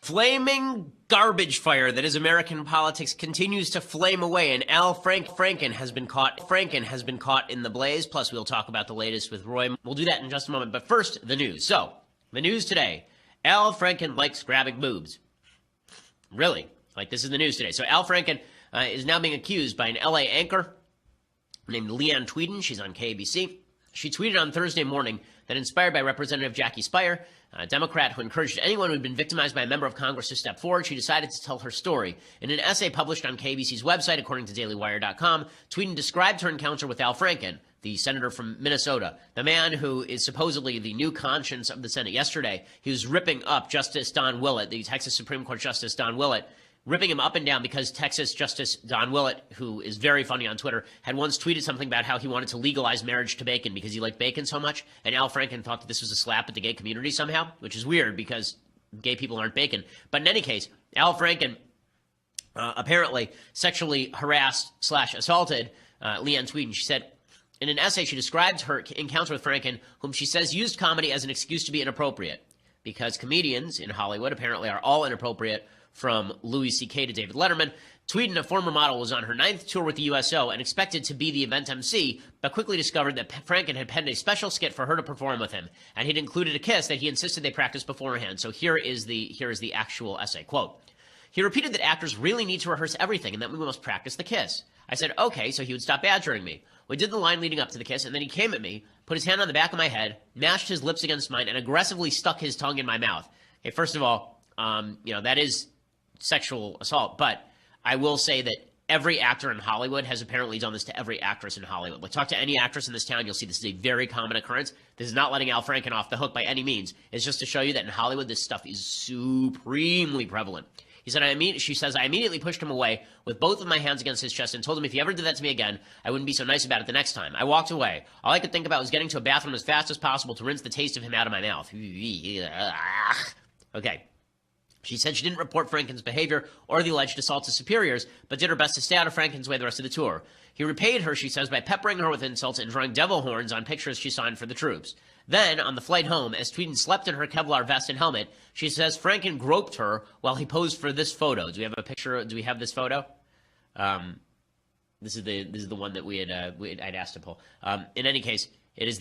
Flaming garbage fire that is American politics continues to flame away, and Franken has been caught in the blaze. Plus, we'll talk about the latest with Roy. We'll do that in just a moment. But first, the news. So, the news today. Al Franken likes grabbing boobs. Really? Like, this is the news today. So, Al Franken is now being accused by an LA anchor named Leanne Tweeden. She's on KABC. She tweeted on Thursday morning that, inspired by Representative Jackie Speier, a Democrat who encouraged anyone who had been victimized by a member of Congress to step forward, she decided to tell her story. In an essay published on KBC's website, according to DailyWire.com, Tweeden described her encounter with Al Franken, the senator from Minnesota, the man who is supposedly the new conscience of the Senate. Yesterday, he was ripping up Justice Don Willett, the Texas Supreme Court Justice Don Willett, ripping him up and down because Texas Justice Don Willett, who is very funny on Twitter, had once tweeted something about how he wanted to legalize marriage to bacon because he liked bacon so much, and Al Franken thought that this was a slap at the gay community somehow, which is weird because gay people aren't bacon. But in any case, Al Franken apparently sexually harassed / assaulted Leanne Tweeden. She said, in an essay, she described her encounter with Franken, whom she says used comedy as an excuse to be inappropriate, because comedians in Hollywood apparently are all inappropriate, from Louis C.K. to David Letterman. Tweeden, a former model, was on her 9th tour with the USO and expected to be the event MC, but quickly discovered that Franken had penned a special skit for her to perform with him, and he'd included a kiss that he insisted they practice beforehand. So here is the actual essay. Quote, he repeated that actors really need to rehearse everything and that we must practice the kiss. I said, okay, so he would stop badgering me. We did the line leading up to the kiss, and then he came at me, put his hand on the back of my head, mashed his lips against mine, and aggressively stuck his tongue in my mouth. Okay, first of all, that is sexual assault, but I will say that every actor in Hollywood has apparently done this to every actress in Hollywood. Like, talk to any actress in this town, you'll see this is a very common occurrence. This is not letting Al Franken off the hook by any means. It's just to show you that in Hollywood, this stuff is supremely prevalent. He said, she says, I immediately pushed him away with both of my hands against his chest and told him if he ever did that to me again, I wouldn't be so nice about it the next time. I walked away. All I could think about was getting to a bathroom as fast as possible to rinse the taste of him out of my mouth. Okay. She said she didn't report Franken's behavior or the alleged assault to superiors, but did her best to stay out of Franken's way the rest of the tour. He repaid her, she says, by peppering her with insults and drawing devil horns on pictures she signed for the troops. Then, on the flight home, as Tweeden slept in her Kevlar vest and helmet, she says Franken groped her while he posed for this photo. Do we have a picture? Do we have this photo? This is the one that I'd asked to pull. In any case, it's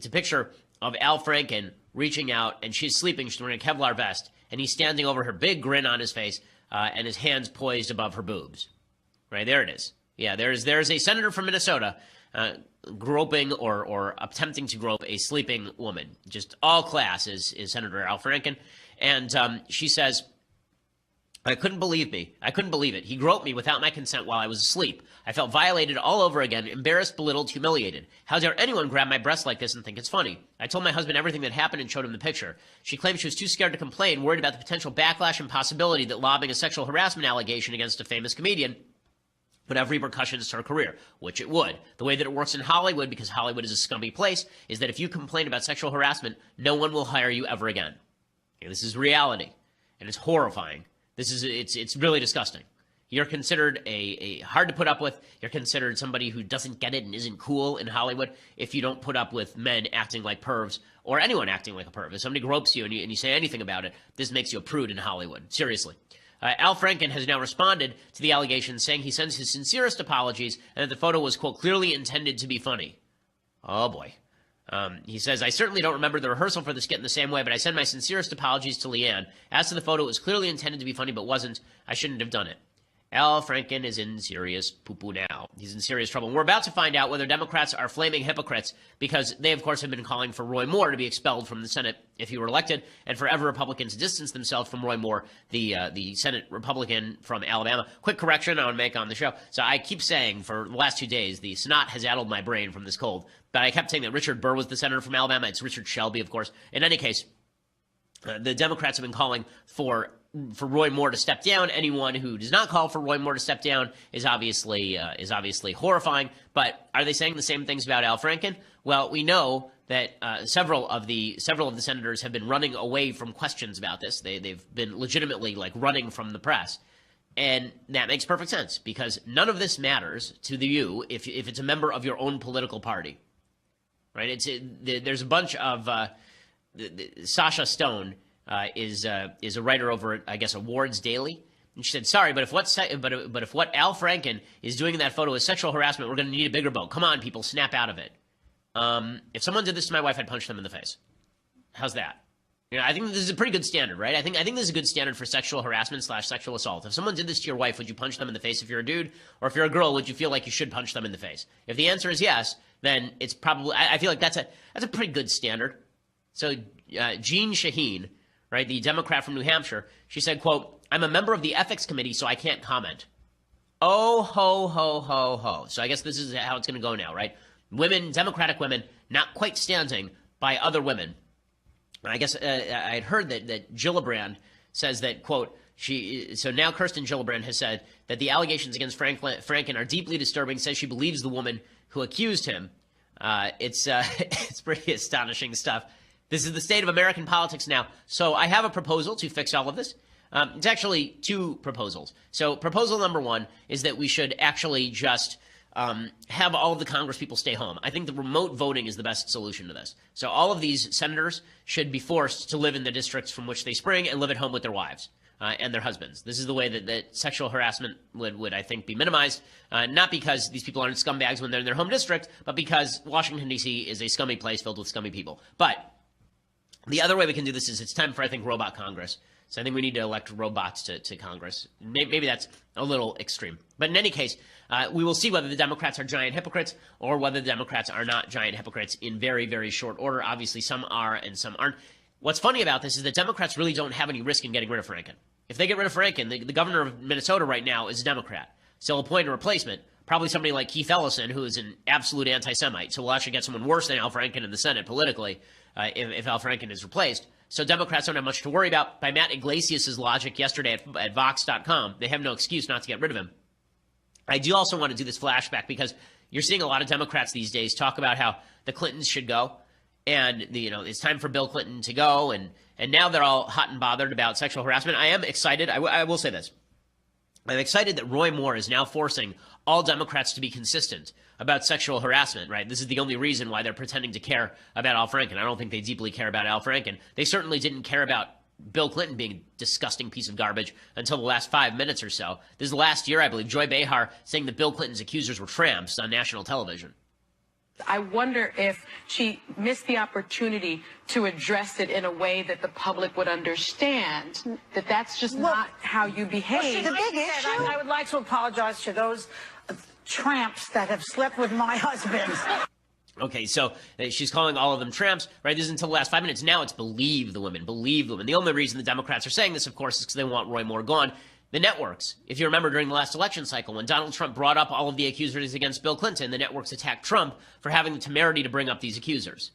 a picture of Al Franken reaching out, and she's sleeping. She's wearing a Kevlar vest, and he's standing over her, big grin on his face, and his hands poised above her boobs. Right, there it is. Yeah, there's a senator from Minnesota groping or attempting to grope a sleeping woman. Just all class is Senator Al Franken. And she says, I couldn't believe it. He groped me without my consent while I was asleep. I felt violated all over again, embarrassed, belittled, humiliated. How dare anyone grab my breast like this and think it's funny? I told my husband everything that happened and showed him the picture. She claimed she was too scared to complain, worried about the potential backlash and possibility that lobbing a sexual harassment allegation against a famous comedian would have repercussions to her career, which it would. The way that it works in Hollywood, because Hollywood is a scummy place, is that if you complain about sexual harassment, no one will hire you ever again. Okay, this is reality, and it's horrifying. It's really disgusting. You're considered a hard to put up with. You're considered somebody who doesn't get it and isn't cool in Hollywood if you don't put up with men acting like pervs or anyone acting like a perv. If somebody gropes you and you say anything about it, this makes you a prude in Hollywood. Seriously. Al Franken has now responded to the allegations, saying he sends his sincerest apologies and that the photo was, quote, clearly intended to be funny. Oh, boy. He says, I certainly don't remember the rehearsal for the skit in the same way, but I send my sincerest apologies to Leanne. As to the photo, it was clearly intended to be funny, but wasn't. I shouldn't have done it. Al Franken is in serious poo-poo now. He's in serious trouble. And we're about to find out whether Democrats are flaming hypocrites, because they, of course, have been calling for Roy Moore to be expelled from the Senate if he were elected, and for ever Republicans to distance themselves from Roy Moore, the Senate Republican from Alabama. Quick correction I want to make on the show. So I keep saying for the last 2 days, the snot has addled my brain from this cold, but I kept saying that Richard Burr was the senator from Alabama. It's Richard Shelby, of course. In any case, the Democrats have been calling for Roy Moore to step down. Anyone who does not call for Roy Moore to step down is obviously horrifying. But are they saying the same things about Al Franken? Well, we know that several of the senators have been running away from questions about this. They've been legitimately running from the press. And that makes perfect sense, because none of this matters to you if it's a member of your own political party, right? There's a bunch of Sasha Stone is a writer over at, I guess, Awards Daily. And she said, sorry, but if what Al Franken is doing in that photo is sexual harassment, we're going to need a bigger boat. Come on, people, snap out of it. If someone did this to my wife, I'd punch them in the face. How's that? I think this is a pretty good standard, right? I think this is a good standard for sexual harassment / sexual assault. If someone did this to your wife, would you punch them in the face if you're a dude? Or if you're a girl, would you feel like you should punch them in the face? If the answer is yes, then it's probably, I feel like that's a pretty good standard. So Jean Shaheen, right, the Democrat from New Hampshire, she said, quote, I'm a member of the ethics committee, so I can't comment. Oh, ho, ho, ho, ho. So I guess this is how it's going to go now, right? Women, Democratic women, not quite standing by other women. I guess I had heard that Gillibrand says that, quote, so now Kirsten Gillibrand has said that the allegations against Franken are deeply disturbing, says she believes the woman who accused him. It's pretty astonishing stuff. This is the state of American politics now. So I have a proposal to fix all of this. It's actually two proposals. So proposal number one is that we should actually just have all of the Congress people stay home. I think the remote voting is the best solution to this. So all of these senators should be forced to live in the districts from which they spring and live at home with their wives and their husbands. This is the way that sexual harassment would, I think, be minimized, not because these people aren't scumbags when they're in their home district, but because Washington, D.C. is a scummy place filled with scummy people. But the other way we can do this is it's time for, I think, robot Congress. So I think we need to elect robots to Congress. Maybe that's a little extreme. But in any case, we will see whether the Democrats are giant hypocrites or whether the Democrats are not giant hypocrites in very, very short order. Obviously, some are and some aren't. What's funny about this is that Democrats really don't have any risk in getting rid of Franken. If they get rid of Franken, the governor of Minnesota right now is a Democrat. So they'll appoint a replacement, probably somebody like Keith Ellison, who is an absolute anti-Semite. So we'll actually get someone worse than Al Franken in the Senate politically if Al Franken is replaced. So Democrats don't have much to worry about. By Matt Iglesias' logic yesterday at Vox.com, they have no excuse not to get rid of him. I do also want to do this flashback because you're seeing a lot of Democrats these days talk about how the Clintons should go. And, it's time for Bill Clinton to go. And now they're all hot and bothered about sexual harassment. I am excited. I will say this. I'm excited that Roy Moore is now forcing all Democrats to be consistent about sexual harassment, right? This is the only reason why they're pretending to care about Al Franken. I don't think they deeply care about Al Franken. They certainly didn't care about Bill Clinton being a disgusting piece of garbage until the last 5 minutes or so. This is last year, I believe, Joy Behar saying that Bill Clinton's accusers were tramps on national television. I wonder if she missed the opportunity to address it in a way that the public would understand that that's just not how you behave. The big issue, I would like to apologize to those tramps that have slept with my husband. Okay, so she's calling all of them tramps, right? This is until the last 5 minutes. Now it's believe the women, believe the women. The only reason the Democrats are saying this, of course, is because they want Roy Moore gone. The networks, if you remember during the last election cycle, when Donald Trump brought up all of the accusers against Bill Clinton, the networks attacked Trump for having the temerity to bring up these accusers.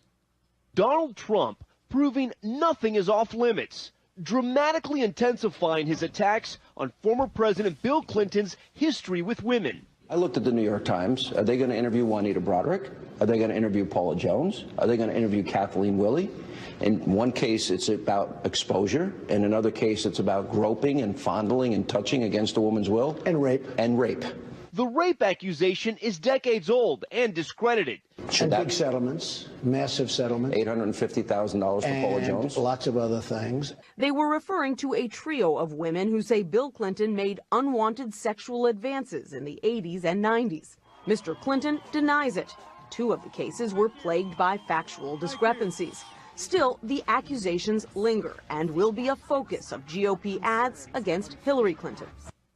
Donald Trump proving nothing is off limits, dramatically intensifying his attacks on former President Bill Clinton's history with women. I looked at the New York Times. Are they going to interview Juanita Broderick? Are they going to interview Paula Jones? Are they going to interview Kathleen Willey? In one case, it's about exposure. In another case, it's about groping and fondling and touching against a woman's will. And rape. And rape. The rape accusation is decades old and discredited. And big settlements, massive settlements. $850,000 for Paula Jones. Lots of other things. They were referring to a trio of women who say Bill Clinton made unwanted sexual advances in the 80s and 90s. Mr. Clinton denies it. 2 of the cases were plagued by factual discrepancies. Still, the accusations linger and will be a focus of GOP ads against Hillary Clinton.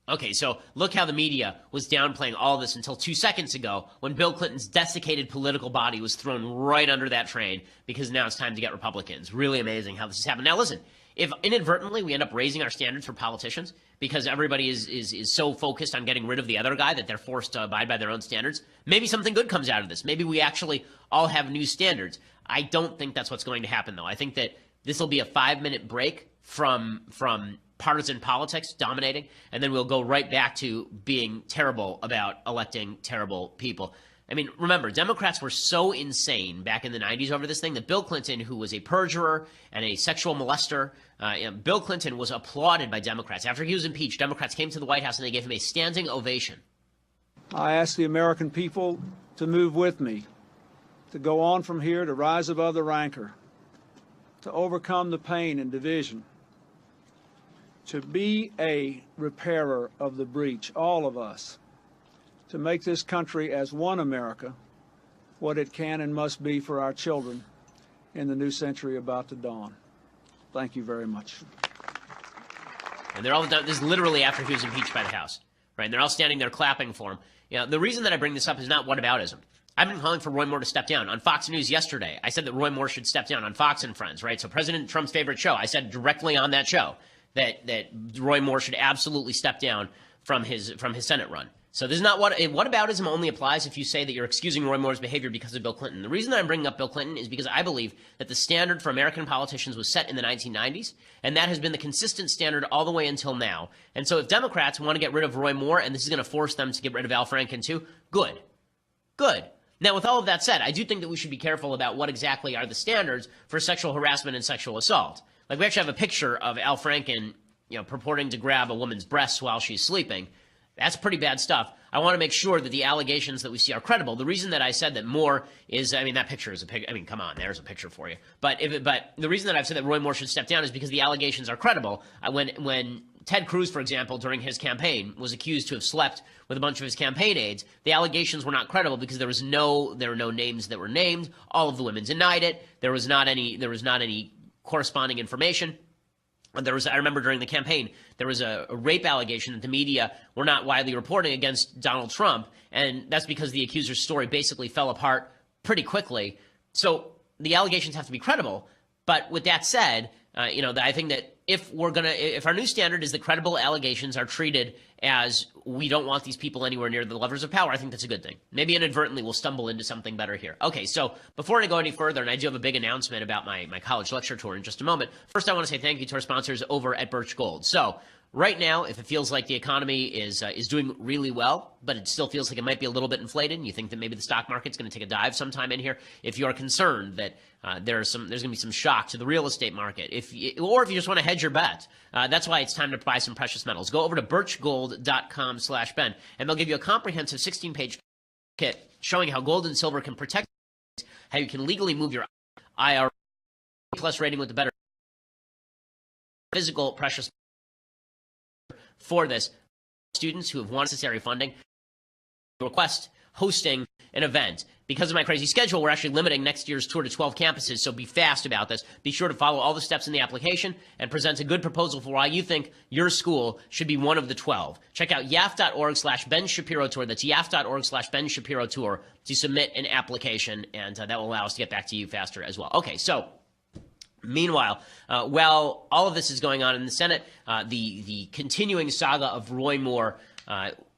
Okay, so look how the media was downplaying all this until 2 seconds ago when Bill Clinton's desiccated political body was thrown right under that train because now it's time to get Republicans. Really amazing how this has happened. Now listen, if inadvertently we end up raising our standards for politicians because everybody is so focused on getting rid of the other guy that they're forced to abide by their own standards, maybe something good comes out of this. Maybe we actually all have new standards. I don't think that's what's going to happen, though. I think that this will be a 5-minute break from partisan politics dominating, and then we'll go right back to being terrible about electing terrible people. I mean, remember, Democrats were so insane back in the 90s over this thing that Bill Clinton, who was a perjurer and a sexual molester, Bill Clinton was applauded by Democrats. After he was impeached, Democrats came to the White House and they gave him a standing ovation. I ask the American people to move with me, to go on from here, to rise above the rancor, to overcome the pain and division, to be a repairer of the breach, all of us, to make this country as one America what it can and must be for our children in the new century about to dawn. Thank you very much. And they're all done. This is literally after he was impeached by the House, right? And they're all standing there clapping for him. You know, the reason that I bring this up is not whataboutism. I've been calling for Roy Moore to step down. On Fox News yesterday, I said that Roy Moore should step down on Fox and Friends, right? So President Trump's favorite show, I said directly on that show that Roy Moore should absolutely step down from his Senate run. So this is not whataboutism only applies if you say that you're excusing Roy Moore's behavior because of Bill Clinton. The reason that I'm bringing up Bill Clinton is because I believe that the standard for American politicians was set in the 1990s, and that has been the consistent standard all the way until now. And so if Democrats want to get rid of Roy Moore, and this is going to force them to get rid of Al Franken too, good. Good. Now, with all of that said, I do think that we should be careful about what exactly are the standards for sexual harassment and sexual assault. Like, we actually have a picture of Al Franken, purporting to grab a woman's breasts while she's sleeping. That's pretty bad stuff. I want to make sure that the allegations that we see are credible. The reason that I said that Moore is, that picture is a picture. Come on, there's a picture for you. But the reason that I've said that Roy Moore should step down is because the allegations are credible. When Ted Cruz, for example, during his campaign, was accused to have slept with a bunch of his campaign aides, the allegations were not credible because there were no names that were named. All of the women denied it. There was not any corresponding information. I remember during the campaign, there was a rape allegation that the media were not widely reporting against Donald Trump, and that's because the accuser's story basically fell apart pretty quickly. So the allegations have to be credible. But with that said, I think that if our new standard is that credible allegations are treated as we don't want these people anywhere near the levers of power, I think that's a good thing. Maybe inadvertently we'll stumble into something better here. Okay, so before I go any further, and I do have a big announcement about my college lecture tour in just a moment, first I want to say thank you to our sponsors over at Birch Gold. So right now, if it feels like the economy is doing really well, but it still feels like it might be a little bit inflated, and you think that maybe the stock market's going to take a dive sometime in here, if you are concerned that there's going to be some shock to the real estate market, or if you just want to hedge your bet, that's why it's time to buy some precious metals. Go over to birchgold.com/Ben, and they'll give you a comprehensive 16-page kit showing how gold and silver can protect, how you can legally move your IRA plus rating with the better physical precious for this. Students who have necessary funding request hosting an event. Because of my crazy schedule, we're actually limiting next year's tour to 12 campuses, so be fast about this. Be sure to follow all the steps in the application and present a good proposal for why you think your school should be one of the 12. Check out yaf.org/Ben Shapiro Tour. That's yaf.org/Ben Shapiro Tour to submit an application, and that will allow us to get back to you faster as well. Okay, so meanwhile, while all of this is going on in the Senate, the continuing saga of Roy Moore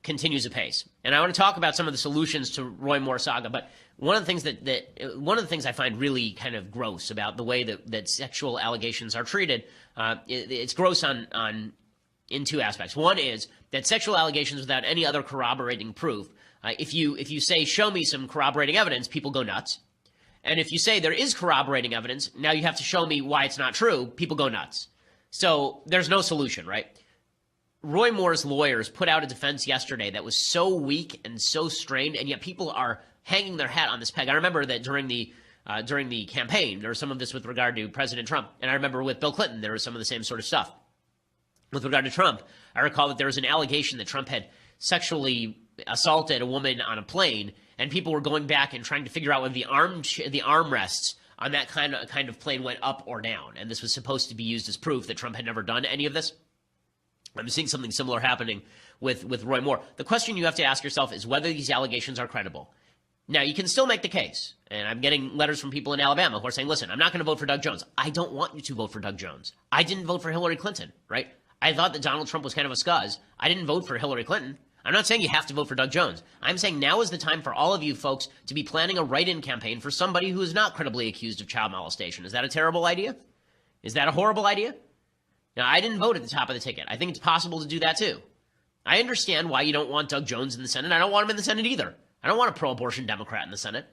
continues apace. And I want to talk about some of the solutions to Roy Moore saga, but one of the things I find really kind of gross about the way that sexual allegations are treated, it's gross in two aspects. One is that sexual allegations without any other corroborating proof, if you say, show me some corroborating evidence, people go nuts. And if you say there is corroborating evidence, now you have to show me why it's not true, people go nuts. So there's no solution, right? Roy Moore's lawyers put out a defense yesterday that was so weak and so strained, and yet people are hanging their hat on this peg. I remember that during the campaign, there was some of this with regard to President Trump, and I remember with Bill Clinton, there was some of the same sort of stuff. With regard to Trump, I recall that there was an allegation that Trump had sexually assaulted a woman on a plane, and people were going back and trying to figure out whether the armrests on that kind of plane went up or down, and this was supposed to be used as proof that Trump had never done any of this. I'm seeing something similar happening with Roy Moore. The question you have to ask yourself is whether these allegations are credible. Now, you can still make the case, and I'm getting letters from people in Alabama who are saying, listen, I'm not going to vote for Doug Jones. I don't want you to vote for Doug Jones. I didn't vote for Hillary Clinton, right? I thought that Donald Trump was kind of a scuzz. I didn't vote for Hillary Clinton. I'm not saying you have to vote for Doug Jones. I'm saying now is the time for all of you folks to be planning a write-in campaign for somebody who is not credibly accused of child molestation. Is that a terrible idea? Is that a horrible idea? Now, I didn't vote at the top of the ticket. I think it's possible to do that too. I understand why you don't want Doug Jones in the Senate. I don't want him in the Senate either. I don't want a pro-abortion Democrat in the Senate.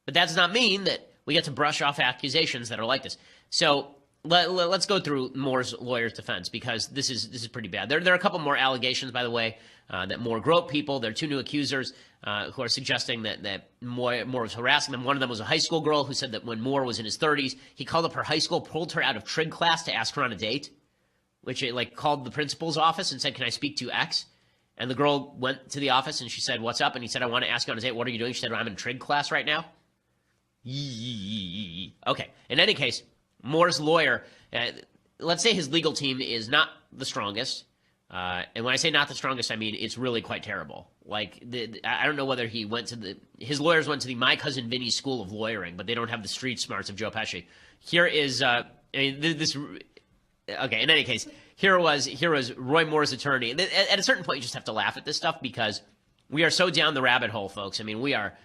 But that does not mean that we get to brush off accusations that are like this. So let's go through Moore's lawyer's defense, because this is pretty bad. There are a couple more allegations, by the way, that Moore groped people. There are two new accusers who are suggesting that Moore was harassing them. One of them was a high school girl who said that when Moore was in his 30s, he called up her high school, pulled her out of trig class to ask her on a date, which it called the principal's office and said, "Can I speak to X?" And the girl went to the office and she said, "What's up?" And he said, "I want to ask you on a date. What are you doing?" She said, "I'm in trig class right now." Okay. In any case, Moore's lawyer, let's say his legal team is not the strongest. And when I say not the strongest, I mean it's really quite terrible. I don't know whether his lawyers went to the My Cousin Vinny's School of Lawyering, but they don't have the street smarts of Joe Pesci. Here is, okay, in any case, here was Roy Moore's attorney. At a certain point, you just have to laugh at this stuff because we are so down the rabbit hole, folks. I mean, we are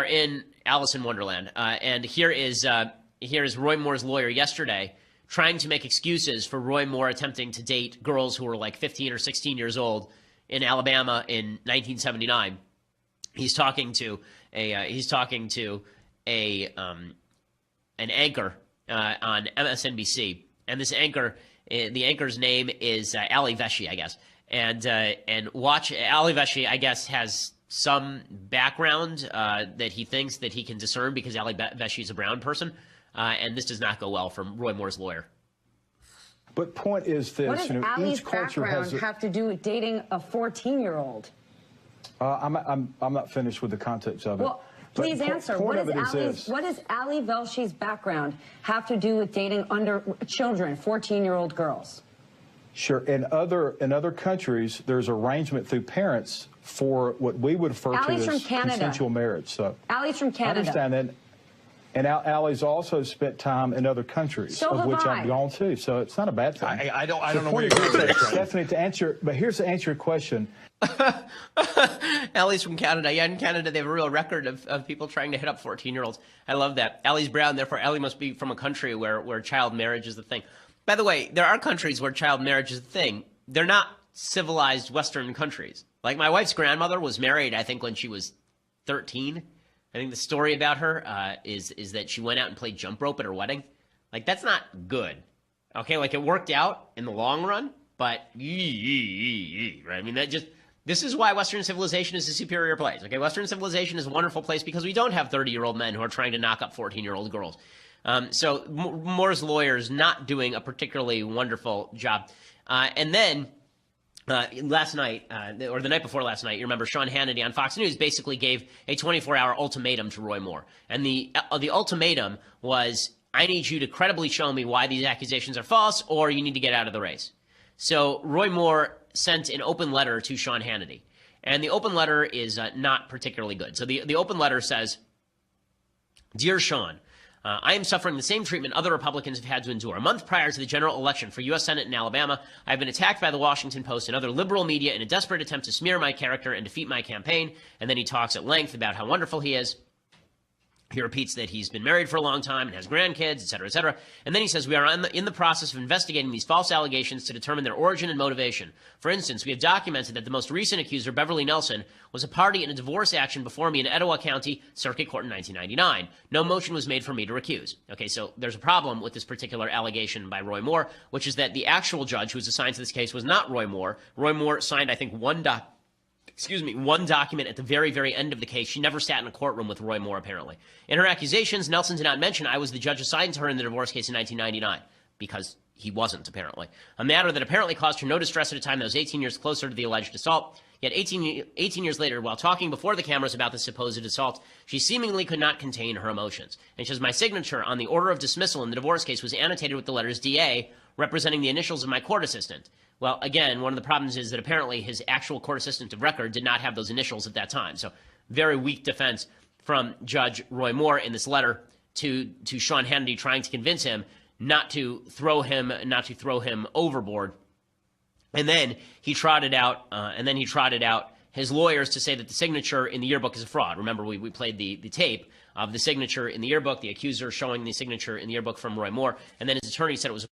in Alice in Wonderland. And here is Roy Moore's lawyer yesterday trying to make excuses for Roy Moore attempting to date girls who were like 15 or 16 years old in Alabama in 1979. He's talking to an anchor on MSNBC, and this anchor, the anchor's name is Ali Veshy, I guess. And watch, Ali Veshy, I guess, has some background that he thinks that he can discern because Ali Veshy is a brown person. And this does not go well from Roy Moore's lawyer. But point is this: what does Ali's background have to do with dating a 14-year-old? I'm not finished with the context of it. Well, please answer. What does Ali Velshy's background have to do with dating under children, 14-year-old girls? Sure. In other countries, there's arrangement through parents for what we would refer to as consensual marriage. So Ali's from Canada. I understand that. And Ali's also spent time in other countries, so of which I've gone to. So it's not a bad thing. I don't know where you're going. Stephanie, here's to answer your question. Ali's from Canada. Yeah, in Canada, they have a real record of people trying to hit up 14-year-olds. I love that. Ali's brown, therefore Ali must be from a country where child marriage is the thing. By the way, there are countries where child marriage is the thing. They're not civilized Western countries. Like my wife's grandmother was married, I think, when she was 13. I think the story about her is that she went out and played jump rope at her wedding. Like, that's not good. Okay, like it worked out in the long run, but right? I mean, this is why Western civilization is a superior place. Okay, Western civilization is a wonderful place because we don't have 30-year-old men who are trying to knock up 14-year-old girls. So Moore's lawyer is not doing a particularly wonderful job. And then last night, or the night before last night, you remember Sean Hannity on Fox News basically gave a 24-hour ultimatum to Roy Moore. And the ultimatum was, I need you to credibly show me why these accusations are false, or you need to get out of the race. So Roy Moore sent an open letter to Sean Hannity. And the open letter is not particularly good. So the open letter says, Dear Sean, I am suffering the same treatment other Republicans have had to endure. A month prior to the general election for U.S. Senate in Alabama, I have been attacked by the Washington Post and other liberal media in a desperate attempt to smear my character and defeat my campaign. And then he talks at length about how wonderful he is. He repeats that he's been married for a long time and has grandkids, et cetera, et cetera. And then he says, we are in the process of investigating these false allegations to determine their origin and motivation. For instance, we have documented that the most recent accuser, Beverly Nelson, was a party in a divorce action before me in Etowah County Circuit Court in 1999. No motion was made for me to recuse. Okay, so there's a problem with this particular allegation by Roy Moore, which is that the actual judge who was assigned to this case was not Roy Moore. Roy Moore signed, I think, one document at the very, very end of the case. She never sat in a courtroom with Roy Moore, apparently. In her accusations, Nelson did not mention I was the judge assigned to her in the divorce case in 1999, because he wasn't, apparently. A matter that apparently caused her no distress at a time that was 18 years closer to the alleged assault. Yet 18 years later, while talking before the cameras about the supposed assault, she seemingly could not contain her emotions. And she says, my signature on the order of dismissal in the divorce case was annotated with the letters DA, representing the initials of my court assistant. Well, again, one of the problems is that apparently his actual court assistant of record did not have those initials at that time. So very weak defense from Judge Roy Moore in this letter to Sean Hannity, trying to convince him not to throw him overboard. And then he trotted out his lawyers to say that the signature in the yearbook is a fraud. Remember, we played the tape of the signature in the yearbook, the accuser showing the signature in the yearbook from Roy Moore, and then his attorney said it was